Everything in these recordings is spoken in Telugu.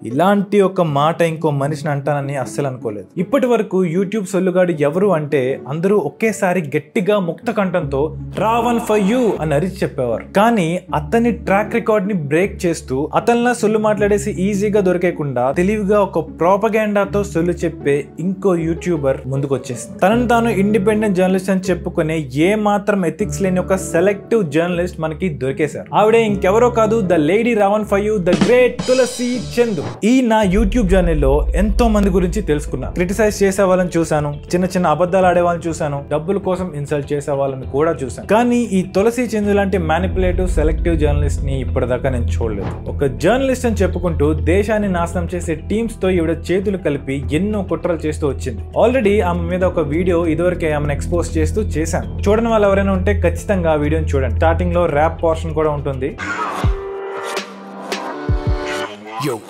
ఇలాంటి ఒక మాట ఇంకో మనిషిని అంటానని అస్సలు అనుకోలేదు. ఇప్పటి వరకు యూట్యూబ్ సొల్లుగాడు ఎవరు అంటే అందరూ ఒకేసారి గట్టిగా ముక్త కంఠంతో రావన్ ఫర్ యూ అని అరిచి చెప్పేవారు. కానీ అతని ట్రాక్ రికార్డ్ ని బ్రేక్ చేస్తూ అతనిలా సొల్లు మాట్లాడేసి ఈజీగా దొరికేకుండా తెలివిగా ఒక ప్రోపగాండాతో సొల్లు చెప్పే ఇంకో యూట్యూబర్ ముందుకు వచ్చేసింది. తనను తాను ఇండిపెండెంట్ జర్నలిస్ట్ అని చెప్పుకునే ఏ మాత్రం ఎథిక్స్ లేని ఒక సెలెక్టివ్ జర్నలిస్ట్ మనకి దొరికేశారు. ఆవిడే ఇంకెవరో కాదు, the lady Ravan for you, the great Tulasi Chandu. ఈ నా యూట్యూబ్ జర్నీలో ఎంతో మంది గురించి తెలుసుకున్నా. క్రిటిసైజ్ చేసే వాళ్ళని చూశాను, చిన్న చిన్న అబద్ధాలు ఆడే వాళ్ళని చూశాను, డబ్బుల కోసం ఇన్సల్ట్ చేసే వాళ్ళని కూడా చూశాను. కానీ ఈ తులసి చందు లాంటి మ్యానిపులేటివ్ సెలెక్టివ్ జర్నలిస్ట్ ని ఇప్పటిదాకా నేను చూడలేదు. ఒక జర్నలిస్ట్ అని చెప్పుకుంటూ దేశాన్ని నాశనం చేసే టీమ్స్ తో ఈవిడ చేతులు కలిపి ఎన్నో కుట్రలు చేస్తూ వచ్చింది. ఆల్రెడీ ఆమె మీద ఒక వీడియో ఇదివరకే ఆమెను ఎక్స్పోజ్ చేస్తూ చేశాను. చూడని వాళ్ళు ఎవరైనా ఉంటే ఖచ్చితంగా ఆ వీడియోని చూడండి. స్టార్టింగ్ లో ర్యాప్ పోర్షన్ కూడా ఉంటుంది.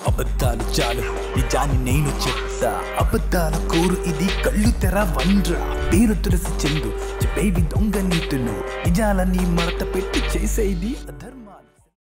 అబద్ధాలు చాలు, నిజాన్ని నేను చెప్తా. అబద్ధాల కోరు ఇది, కళ్ళు తెర వండ్రా. పేరు తులసి చందు, చెప్పేవి దొంగ నీతులు, నిజాలని మడత పెట్టి చేసేది అధర్మాలు.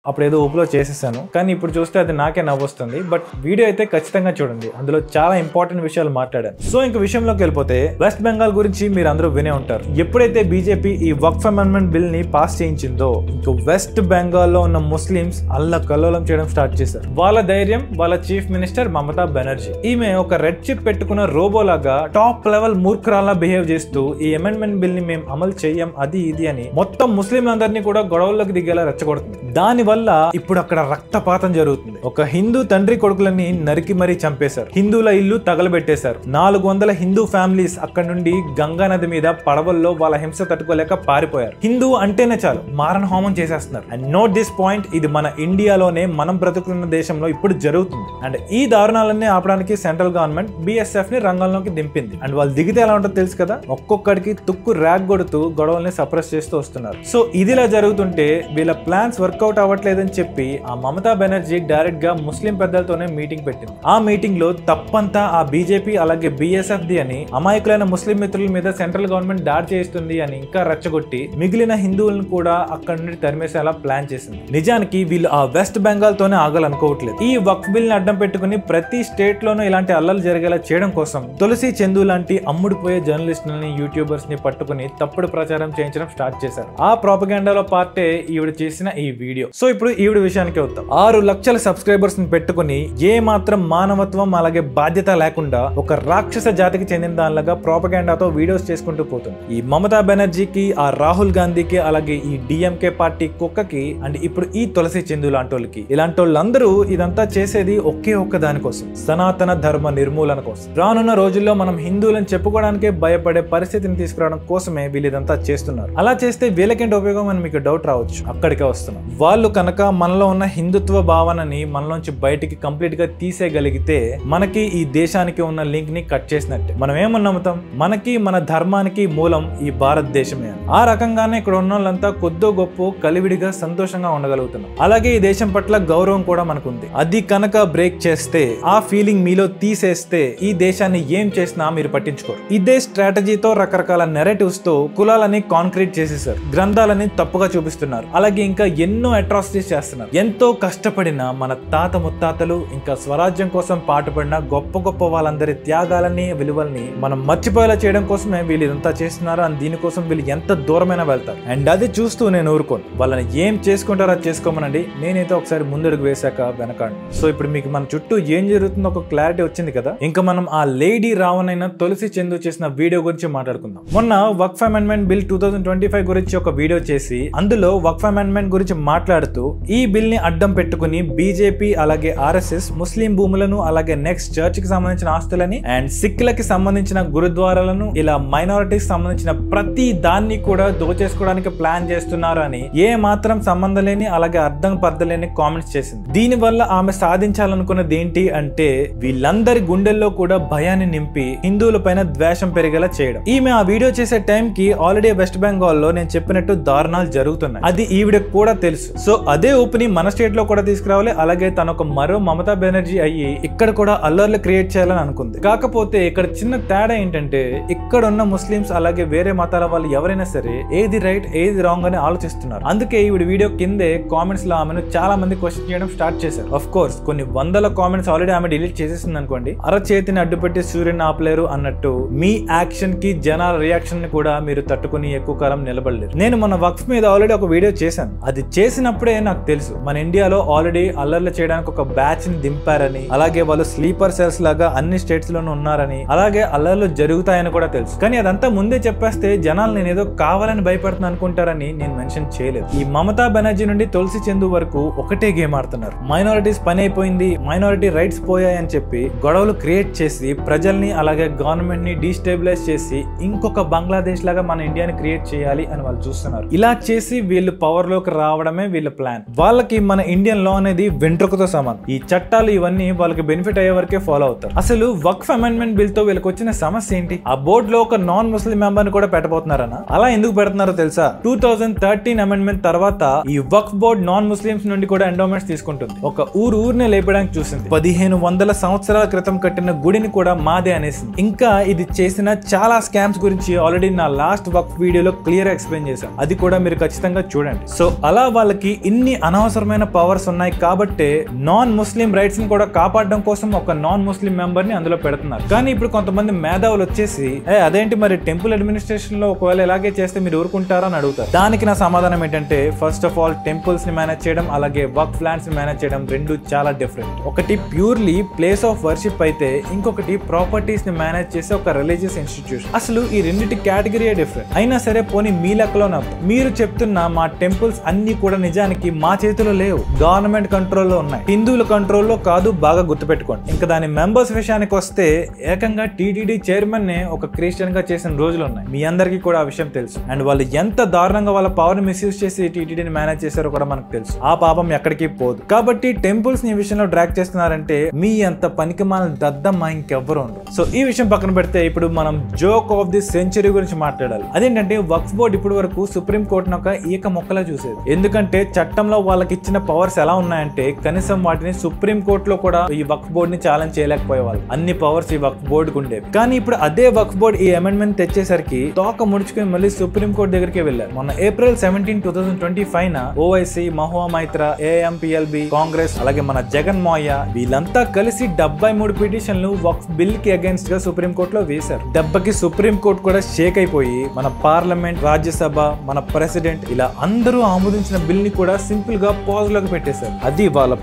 అప్పుడు ఏదో ఊపులో చేసేసాను, కానీ ఇప్పుడు చూస్తే అది నాకే నవ్వొస్తుంది. బట్ వీడియో అయితే ఖచ్చితంగా చూడండి, అందులో చాలా ఇంపార్టెంట్ విషయాలు మాట్లాడాను. సో ఇంక విషయంలోకి వెళ్ళిపోతే, వెస్ట్ బెంగాల్ గురించి మీరు అందరూ వినే ఉంటారు. ఎప్పుడైతే బీజేపీ ఈ వక్ఫ్ అమెండ్మెంట్ బిల్ ని పాస్ చేయించిందో, ఇంక వెస్ట్ బెంగాల్ లో ఉన్న ముస్లిమ్స్ అల్లకల్లోలం చేయడం స్టార్ట్ చేశారు. వాళ్ళ ధైర్యం వాళ్ళ చీఫ్ మినిస్టర్ మమతా బెనర్జీ. ఈమె ఒక రెడ్ చిప్ పెట్టుకున్న రోబో లాగా టాప్ లెవెల్ మూర్ఖరాల్లా బిహేవ్ చేస్తూ ఈ అమెండ్మెంట్ బిల్ ని మేము అమలు చేయం అది ఇది అని మొత్తం ముస్లింలందరినీ కూడా గొడవల్లోకి దిగేలా రెచ్చగొడుతుంది. దాని వల్ల ఇప్పుడు అక్కడ రక్తపాతం జరుగుతుంది. ఒక హిందూ తండ్రి కొడుకులని నరికి మరీ చంపేశారు. హిందువుల ఇల్లు తగలబెట్టేశారు. 400 హిందూ ఫ్యామిలీస్ అక్కడ నుండి గంగా నది మీద పడవల్లో వాళ్ళ హింస తట్టుకోలేక పారిపోయారు. హిందూ అంటేనే చాలు మారణ హోమం చేసేస్తున్నారు. అండ్ నోట్ దిస్ పాయింట్, ఇది మన ఇండియాలోనే మనం బ్రతుకుతున్న దేశంలో ఇప్పుడు జరుగుతుంది. అండ్ ఈ దారుణాలన్నీ ఆపడానికి సెంట్రల్ గవర్నమెంట్ BSF ని రంగంలోకి దింపింది. అండ్ వాళ్ళు దిగితే ఎలా ఉంటుందో తెలుసు కదా, ఒక్కొక్కడికి తుక్కు ర్యాగ్ కొడుతూ గొడవల్ని సప్రెస్ చేస్తూ వస్తున్నారు. సో ఇదిలా జరుగుతుంటే వీళ్ళ ప్లాన్స్ వర్కౌట్ అవ్వట్లేదని చెప్పి ఆ మమతా బెనర్జీ డైరెక్ట్ గా ముస్లిం పెద్దలతోనే మీటింగ్ పెట్టింది. ఆ మీటింగ్ లో తప్పంతా ఆ బీజేపీ అలాగే BSF ది అని, అమాయకులైన ముస్లిం మిత్రుల మీద సెంట్రల్ గవర్నమెంట్ దాడి చేస్తుంది అని ఇంకా రెచ్చగొట్టి మిగిలిన హిందువులను కూడా అక్కడ నుండి తరిమేసేలా ప్లాన్ చేసింది. నిజానికి వీళ్ళు ఆ వెస్ట్ బెంగాల్ తోనే ఆగాలనుకోవట్లేదు. ఈ వక్ఫ్ బిల్ ని అడ్డం పెట్టుకుని ప్రతి స్టేట్ లోనూ ఇలాంటి అల్లలు జరిగేలా చేయడం కోసం తులసి చందు లాంటి అమ్ముడుపోయే జర్నలిస్టులని యూట్యూబర్స్ ని పట్టుకుని తప్పుడు ప్రచారం చేయించడం స్టార్ట్ చేశారు. ఆ ప్రోపగాండాలో పార్టే ఈవిడ చేసిన ఈ వీడియో. సో ఇప్పుడు ఈవిడ విషయానికి వద్దాం. 6 లక్షల సబ్స్క్రైబర్స్ ని పెట్టుకుని ఏ మాత్రం మానవత్వం అలాగే బాధ్యత లేకుండా ఒక రాక్షస జాతికి చెందిన దానిలాగా ప్రోపగాండాతో వీడియోస్ చేసుకుంటూ పోతుంది. ఈ మమతా బెనర్జీకి, ఆ రాహుల్ గాంధీకి, అలాగే ఈ DMK పార్టీ కుక్కకి, అండ్ ఇప్పుడు ఈ తులసి చందు లాంటి వాళ్ళకి, ఇలాంటి వాళ్ళందరూ ఇదంతా చేసేది ఒకే ఒక్క దానికోసం, సనాతన ధర్మ నిర్మూలన కోసం. రానున్న రోజుల్లో మనం హిందువులను చెప్పుకోవడానికే భయపడే పరిస్థితిని తీసుకురావడం కోసమే వీళ్ళు ఇదంతా చేస్తున్నారు. అలా చేస్తే వీళ్ళకేంటి ఉపయోగం అని మీకు డౌట్ రావచ్చు. అక్కడికే వస్తున్నాం. వాళ్ళు కనుక మనలో ఉన్న హిందుత్వ భావనని మనలోంచి బయటికి కంప్లీట్ గా తీసేయగలిగితే మనకి ఈ దేశానికి ఉన్న లింక్ ని కట్ చేసినట్టే. మనం ఏమని నమ్ముతాం? మనకి మన ధర్మానికి మూలం ఈ భారతదేశమే అని. ఆ రకంగానే ఇక్కడ ఉన్న వాళ్ళంతా కొద్దో గొప్ప కలివిడిగా సంతోషంగా ఉండగలుగుతున్నాం. అలాగే ఈ దేశం పట్ల గౌరవం కూడా మనకుంది. అది కనుక బ్రేక్ చేస్తే, ఆ ఫీలింగ్ మీలో తీసేస్తే ఈ దేశాన్ని ఏం చేసినా మీరు పట్టించుకోరు. ఇదే స్ట్రాటజీతో రకరకాల నెరేటివ్స్ తో కులాలని కాంక్రీట్ చేసేసారు, గ్రంథాలని తప్పుగా చూపిస్తున్నారు, అలాగే ఇంకా ఎన్నో అట్రాసిటీస్ చేస్తున్నారు. ఎంతో కష్టపడిన మన తాత ముత్తాతలు ఇంకా స్వరాజ్యం కోసం పాటుపడిన గొప్ప గొప్ప వాళ్ళందరి త్యాగాలని విలువల్ని మనం మర్చిపోయేలా చేయడం కోసమే వీళ్ళు ఇదంతా చేస్తున్నారు. అని దీనికోసం వీళ్ళు ఎంత దూరమైనా వెళ్తారు. అండ్ అది చూస్తూ నేను ఊరుకోను. వాళ్ళని ఏం చేసుకుంటారో అది చేసుకోమనండి. నేనైతే ఒకసారి ముందడుగు వేశాక వెనకాండి. సో ఇప్పుడు మీకు మన చుట్టూ ఏం జరుగుతుందో ఒక క్లారిటీ వచ్చింది కదా. ఇంకా మనం ఆ లేడీ రావణ్ అయిన తులసి చందు చేసిన వీడియో గురించి మాట్లాడుకుందాం. మొన్న వక్ఫ్ అమెండ్మెంట్ బిల్ 2025 గురించి ఒక వీడియో చేసి అందులో వక్ఫ్ అమెండ్మెంట్ గురించి మాట్లాడుతూ ఈ బిల్ ని అడ్డం పెట్టుకుని బీజేపీ అలాగే RSS ముస్లిం భూములను అలాగే నెక్స్ట్ చర్చ్ కి సంబంధించిన ఆస్తులని అండ్ సిక్కులకి సంబంధించిన గురుద్వారాలను ఇలా మైనారిటీకి సంబంధించిన ప్రతి దాన్ని కూడా దోచేసుకోవడానికి ప్లాన్ చేస్తున్నారు అని ఏ మాత్రం సంబంధం లేని అలాగే అర్థం పర్థలేని కామెంట్స్ చేసింది. దీని వల్ల ఆమె సాధించాలనుకున్నది ఏంటి అంటే వీళ్ళందరి గుండెల్లో కూడా భయాన్ని నింపి హిందువుల పైన ద్వేషం పెరిగేలా చేయడం. ఈమె ఆ వీడియో చేసే టైం కి ఆల్రెడీ వెస్ట్ బెంగాల్ లో నేను చెప్పినట్టు దారుణాలు జరుగుతున్నాయి. అది ఈవిడకు కూడా తెలుసు. సో అదే ఊపిని మన స్టేట్ లో కూడా తీసుకురావాలి. అలాగే తన ఒక మరో మమతా బెనర్జీ అయ్యి ఇక్కడ కూడా అల్లర్లు క్రియేట్ చేయాలని అనుకుంది. కాకపోతే ఇక్కడ చిన్న తేడా ఏంటంటే ఇక్కడ ఉన్న ముస్లిమ్స్ అలాగే వేరే మతాల వాళ్ళు ఎవరైనా సరే ఏది రైట్ ఏది రాంగ్ అని ఆలోచిస్తున్నారు. అందుకే ఈ వీడియో కిందే కామెంట్స్ లో ఆమెను చాలా మంది క్వశ్చన్ చేయడం స్టార్ట్ చేశారు. ఆఫ్ కోర్స్ కొన్ని వందల కామెంట్స్ ఆల్రెడీ ఆమె డిలీట్ చేసేసింది అనుకోండి. అరచేతిని అడ్డుపెట్టి సూర్యుని ఆపలేరు అన్నట్టు మీ యాక్షన్ కి జనాల రియాక్షన్ ని కూడా మీరు తట్టుకుని ఎక్కువ కాలం నిలబడలేరు. నేను మన వక్ఫ్ మీద ఆల్రెడీ ఒక వీడియో చేశాను. అది చేసినప్పుడే నాకు తెలుసు మన ఇండియాలో ఆల్రెడీ అల్లర్లు చేయడానికి ఒక బ్యాచ్ ని దింపారని, అలాగే వాళ్ళు స్లీపర్ సెల్స్ లాగా అన్ని స్టేట్స్ లోనూ ఉన్నారని, అలాగే అల్లర్లు జరుగుతాయని కూడా తెలుసు. కానీ అదంతా ముందే చెప్పేస్తే జనాలు నేను ఏదో కావాలని భయపడుతున్నా అనుకుంటారని నేను మెన్షన్ చేయలేదు. ఈ మమతా బెనర్జీ నుండి తులసి చందు వరకు ఒకటే గేమ్ ఆడుతున్నారు. మైనారిటీస్ పని అయిపోయింది, మైనారిటీ రైట్స్ పోయాయని చెప్పి గొడవలు క్రియేట్ చేసి ప్రజల్ని అలాగే గవర్నమెంట్ ని డీస్టెబిలైజ్ చేసి ఇంకొక బంగ్లాదేశ్ లాగా మన ఇండియాని క్రియేట్ చేయాలి అని వాళ్ళు చూస్తున్నారు. ఇలా చేసి వీళ్ళు పవర్ లోకి రావడమే వీళ్ళ ప్లాన్. వాళ్ళకి మన ఇండియన్ లా అనేది వెంట్రుకతో సమానం. ఈ చట్టాలు ఇవన్నీ వాళ్ళకి బెనిఫిట్ అయ్యే వరకే ఫాలో అవుతారు. అసలు వక్ఫ్ అమెండ్మెంట్ బిల్ తో వీళ్ళకి వచ్చిన సమస్య ఏంటి? ఆ బోర్డు లో ఒక నాన్ ముస్లిం మెంబర్ ని కూడా పెట్టబోతున్నారన్న. అలా ఎందుకు పెడుతున్నారో తెలుసా? 2013 అమెండ్మెంట్ తర్వాత ఈ వక్ఫ్ బోర్డ్ నాన్ ముస్లిమ్స్ నుండి కూడా ఎండోమెంట్స్ తీసుకుంటుంది. ఒక ఊరినే లేపడానికి చూసింది. 1500 సంవత్సరాల క్రితం కట్టిన గుడిని కూడా మాదే అనేసింది. ఇంకా ఇది చేసిన చాలా స్కామ్స్ గురించి ఆల్రెడీ నా లాస్ట్ వక్ఫ్ వీడియోలో క్లియర్ గా ఎక్స్ప్లెయిన్ చేశాను. అది కూడా మీరు ఖచ్చితంగా చూడండి. సో అలా వాళ్ళకి ఇన్ని అనవసరమైన పవర్స్ ఉన్నాయి కాబట్టే నాన్ ముస్లిం రైట్స్ ని కూడా కాపాడడం కోసం ఒక నాన్ ముస్లిం మెంబర్ ని అందులో పెడుతున్నారు. కానీ ఇప్పుడు కొంతమంది మేధావులు వచ్చేసి అదేంటి మరి టెంపుల్ అడ్మినిస్ట్రేషన్ లో ఒకవేళ ఇలాగే చేస్తే మీరు ఊరుకుంటారా అని అడుగుతారు. దానికి నా సమాధానం ఏంటంటే ఫస్ట్ ఆఫ్ ఆల్ టెంపుల్స్ ని మేనేజ్ చేయడం అలాగే వక్ఫ్ ల్యాండ్స్ ని మేనేజ్ చేయడం రెండు చాలా డిఫరెంట్. ఒకటి ప్యూర్లీ ప్లేస్ ఆఫ్ వర్షిప్ అయితే ఇంకొకటి ప్రాపర్టీస్ ని మేనేజ్ చేసే ఒక రిలీజియస్ ఇన్స్టిట్యూషన్. అసలు ఈ రెండింటి కేటగిరీ డిఫరెంట్. అయినా సరే పోనీ మీ లెక్కలో మీరు చెప్తున్న మా టెంపుల్స్ అన్ని కూడా నిజానికి మా చేతిలో లేవు, గవర్నమెంట్ కంట్రోల్లో ఉన్నాయి, హిందువుల కంట్రోల్లో కాదు. బాగా గుర్తుపెట్టుకోండి. ఇంకా దాని మెంబర్స్ విషయానికి వస్తే ఏకంగా టీటీడీ చైర్మన్ నే ఒక క్రిస్టియన్ గా చేసిన రోజులు ఉన్నాయి. మీ అందరికీ కూడా ఆ విషయం తెలుసు. అండ్ వాళ్ళు ఎంత దారుణంగా వాళ్ళ పవర్ ని మిస్యూజ్ చేసి టీటీడీని మేనేజ్ చేశారో కూడా మనకు తెలుసు. ఆ పాపం ఎక్కడికి పోదు. కాబట్టి టెంపుల్స్ ని విషయంలో డ్రాగ్ చేస్తున్నారంటే మీ అంత పనికిమాల దద్దమ్మ ఇంకెవ్వరు ఉండరు. సో ఈ విషయం పక్కన పెడితే ఇప్పుడు మనం జోక్ ఆఫ్ ది సెంచరీ గురించి మాట్లాడాలి. అదేంటంటే వక్ఫ్ బోర్డ్ ఇప్పటి వరకు సుప్రీం కోర్టును ఒక ఈక మొక్కలా చూసేది. ఎందుకంటే చట్టంలో వాళ్ళకి ఇచ్చిన పవర్స్ ఎలా ఉన్నాయంటే కనీసం వాటిని సుప్రీం కోర్టులో కూడా ఈ వక్ఫ్ బోర్డ్ ని ఛాలెంజ్ చేయలేకపోయేవాళ్ళు. అన్ని పవర్స్ ఈ వక్ఫ్ బోర్డుకు ఉండేవి. కానీ ఇప్పుడు అదే వక్ఫ్ బోర్డ్ ఈ అమెండ్మెంట్ తెచ్చేసరికి తోక ముడుచుకుని మళ్ళీ సుప్రీం కోర్టు దగ్గరికి వెళ్ళారు. మొన్న April 17, 2025 ఓవైసీ, మహువా మైత్రా, ఏఎంపీఎల్బీ, కాంగ్రెస్ అలాగే మన జగన్ మోయ వీళ్ళంతా కలిసి 73 పిటిషన్లు వక్ఫ్ బిల్ కి అగేన్స్ట్ గా సుప్రీం కోర్టులో వేశారు. దెబ్బకి సుప్రీం కోర్టు కూడా షేక్ అయిపోయి మన పార్లమెంట్, రాజ్యసభ, మన ప్రెసిడెంట్ ఇలా అందరూ ఆమోదించిన బిల్ ని కూడా సింపుల్ గా పాజ్ లోకి పెట్టేశారు. అది వాళ్ళ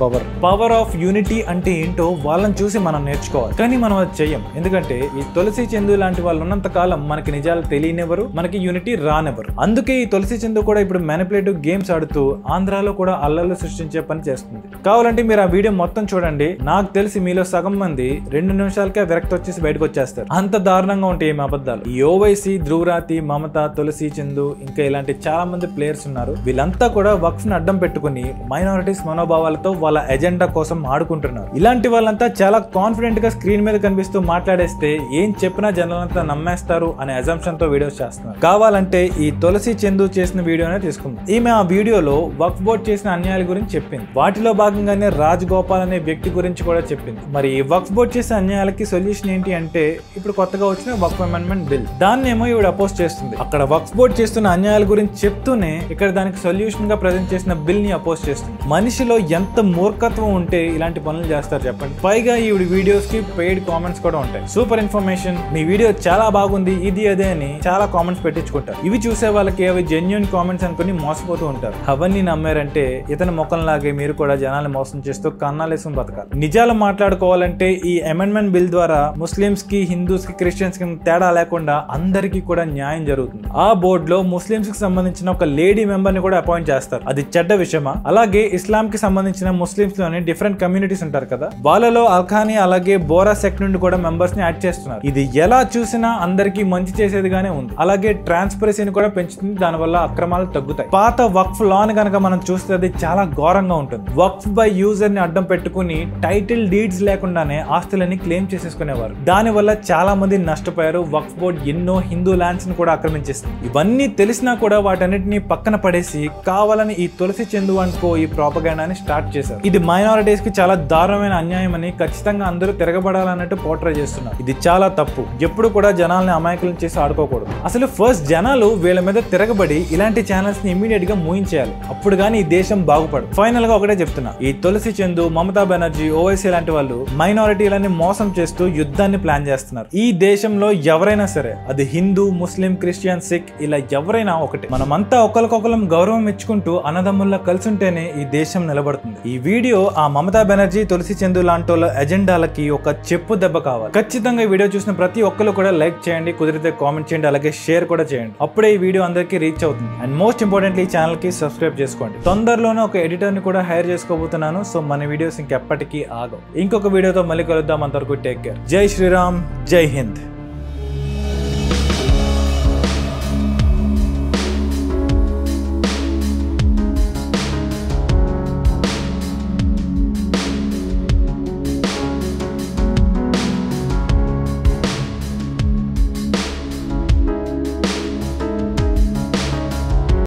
పవర్ ఆఫ్ యూనిటీ అంటే ఏంటో వాళ్ళని చూసి మనం నేర్చుకోవాలి. కానీ మనం అది చెయ్యం. ఎందుకంటే ఈ తులసి చందు లాంటి వాళ్ళు ఉన్నంత కాలం మనకి నిజాలు తెలియనివ్వరు, మనకి యూనిటీ రానివ్వరు. అందుకే ఈ తులసి చందు కూడా ఇప్పుడు మ్యానిపులేటివ్ గేమ్స్ ఆడుతూ ఆంధ్రాలో కూడా అల్లర్లు సృష్టించే పని చేస్తుంది. కావాలంటే మీరు ఆ వీడియో మొత్తం చూడండి. నాకు తెలిసి మీలో సగం మంది 2 నిమిషాలకే విరక్తి వచ్చేసి బయటకు వచ్చేస్తారు. అంత దారుణంగా ఉంటాయి ఏమి అబద్ధాలు. ఈ ఓవైసీ, ధ్రువరాతి, మమత, తులసి చందు ఇంకా ఇలాంటి చాలా మంది ప్లేయర్స్ ఉన్నారు. వీళ్ళంతా కూడా వక్ఫ్ ని అడ్డం పెట్టుకుని మైనారిటీస్ మనోభావాలతో వాళ్ళ ఎజెండా కోసం ఆడుకుంటున్నారు. ఇలాంటి వాళ్ళంతా చాలా కాన్ఫిడెంట్ గా స్క్రీన్ మీద కనిపిస్తూ మాట్లాడేస్తే ఏం చెప్పినా జనాలంతా నమ్మేస్తారు అనే అజంప్షన్ తో వీడియోస్ చేస్తున్నారు. కావాలంటే ఈ తులసి చందు చేసిన వీడియోనే తీసుకుందాం. ఈమె ఆ వీడియోలో వక్ఫ్ బోర్డ్ చేసిన అన్యాయాల గురించి చెప్పింది. వాటిలో భాగంగానే రాజ్ గోపాల్ అనే వ్యక్తి గురించి కూడా చెప్పింది. మరి ఈ వక్ఫ్ బోర్డ్ చేసిన అన్యాయాలకి సొల్యూషన్ ఏంటి అంటే ఇప్పుడు కొత్తగా వచ్చిన వక్ఫ్ అమెండ్మెంట్ బిల్. దాన్ని ఏమో ఈవిడ అపోజ్ చేస్తుంది. అక్కడ వక్ఫ్ బోర్డ్ చేస్తున్న అన్యాయాల గురించి చెప్తూనే ఇక్కడ దానికి సొల్యూషన్ గా ప్రజెంట్ చేసిన బిల్ ని అపోజ్ చేస్తుంది. మనిషిలో ఎంత మూర్ఖత్వం ఉంటే ఇలాంటి పనులు చేస్తారు చెప్పండి. పైగా ఈవిడ వీడియోస్ కి పెయిడ్ కామెంట్స్ కూడా ఉంటాయి. సూపర్ ఇన్ఫర్మేషన్, మీ వీడియో చాలా బాగుంది, ఇది అదే అని చాలా కామెంట్స్ పెట్టించుకుంటారు. ఇవి చూసే వాళ్ళకి అవి జెన్యూన్ కామెంట్స్ అనుకుని మోసపోతూ ఉంటారు. అవన్నీ నమ్మారంటే ఇతని మొక్కల్లాగే మీరు కూడా జనాన్ని మోసం చేస్తూ కన్నాలేసుకుని బతకాలి. నిజాలు మాట్లాడుకోవాలంటే ఈ అమెండ్మెంట్ బిల్ ద్వారా ముస్లిమ్స్ కి, హిందూస్ కి, క్రిస్టియన్స్ కి తేడా లేకుండా అందరికీ కూడా న్యాయం జరుగుతుంది. ఆ బోర్డు లో ముస్లిమ్స్ కి సంబంధించిన ఒక లేడీ మెంబర్ ని కూడా అపాయింట్ చేస్తారు. అది చెడ్డ విషయమా? అలాగే ఇస్లాం కి సంబంధించిన ముస్లిమ్స్ లోని డిఫరెంట్ కమ్యూనిటీస్ ఉంటారు కదా, వాళ్ళలో అల్ఖానీ అలాగే బోరా సెక్ట్ నుండి కూడా మెంబర్స్ ని యాడ్ చేస్తున్నారు. ఇది ఎలా చూసినా అందరికీ మంచి చేసేదిగానే ఉంది. అలాగే ట్రాన్స్పరెన్సీని కూడా పెంచుతుంది. దానివల్ల అక్రమాలు తగ్గుతాయి. పాత వక్ఫ్ లాని కనుక మనం చూస్తే అది చాలా ఘోరంగా ఉంటుంది. వక్ఫ్ బై యూజర్ ని అడ్డం పెట్టుకుని టైటిల్ డీడ్స్ లేకుండానే ఆస్తులని క్లెయిమ్ చేసేసుకునేవారు. దాని వల్ల చాలా మంది నష్టపోయారు. వక్ఫ్ బోర్డ్ ఎన్నో హిందూ ల్యాండ్స్ ని కూడా ఆక్రమించేస్తుంది. ఇవన్నీ తెలిసినా కూడా వాటన్నిటిని పక్కన పడేసి కావాలని కానీ ఈ తులసి చందు అనుకో ఈ ప్రాపగాండాని స్టార్ట్ చేశారు. ఇది మైనారిటీస్ కి చాలా దారుణమైన అన్యాయం అని ఖచ్చితంగా అందరూ తిరగబడాలన్నట్టు పోర్ట్రే చేస్తున్నారు. ఇది చాలా తప్పు. ఎప్పుడు కూడా జనాల్ని అమాయకులను చేసి ఆడుకోకూడదు. అసలు ఫస్ట్ జనాలు వీళ్ళ మీద తిరగబడి ఇలాంటి ఛానల్స్ ని ఇమీడియట్ గా మూయించేయాలి. అప్పుడు గానీ ఈ దేశం బాగుపడదు. ఫైనల్ గా ఒకటే చెప్తున్నా, ఈ తులసి చందు, మమతా బెనర్జీ, ఓవైసీ లాంటి వాళ్ళు మైనారిటీలని మోసం చేస్తూ యుద్ధాన్ని ప్లాన్ చేస్తున్నారు. ఈ దేశంలో ఎవరైనా సరే, అది హిందూ, ముస్లిం, క్రిస్టియన్, సిక్, ఇలా ఎవరైనా ఒకటి. మనమంతా ఒకరికొకరం గౌరవం ఇచ్చుకుంటూ అన్నదమ్ముల్లా కలిసి ఉంటేనే ఈ దేశం నిలబడుతుంది. ఈ వీడియో ఆ మమతా బెనర్జీ, తులసి చందు లాంటి ఎజెండాలకి ఒక చెప్పు దెబ్బ కావాలి. ఖచ్చితంగా ఈ వీడియో చూసిన ప్రతి ఒక్కరు కూడా లైక్ చేయండి, కుదిరితే కామెంట్ చేయండి, అలాగే షేర్ కూడా చేయండి. అప్పుడే ఈ వీడియో అందరికీ రీచ్ అవుతుంది. అండ్ మోస్ట్ ఇంపార్టెంట్లీ ఈ ఛానల్ కి సబ్స్క్రైబ్ చేసుకోండి. తొందరలోనే ఒక ఎడిటర్ ని కూడా హైర్ చేసుకోబోతున్నాను. సో మన వీడియోస్ ఇంకెప్పటికీ ఆగవు. ఇంకొక వీడియోతో మళ్ళీ కలుద్దాం. అంతవరకు టేక్ కేర్. జై శ్రీరామ్, జై హింద్.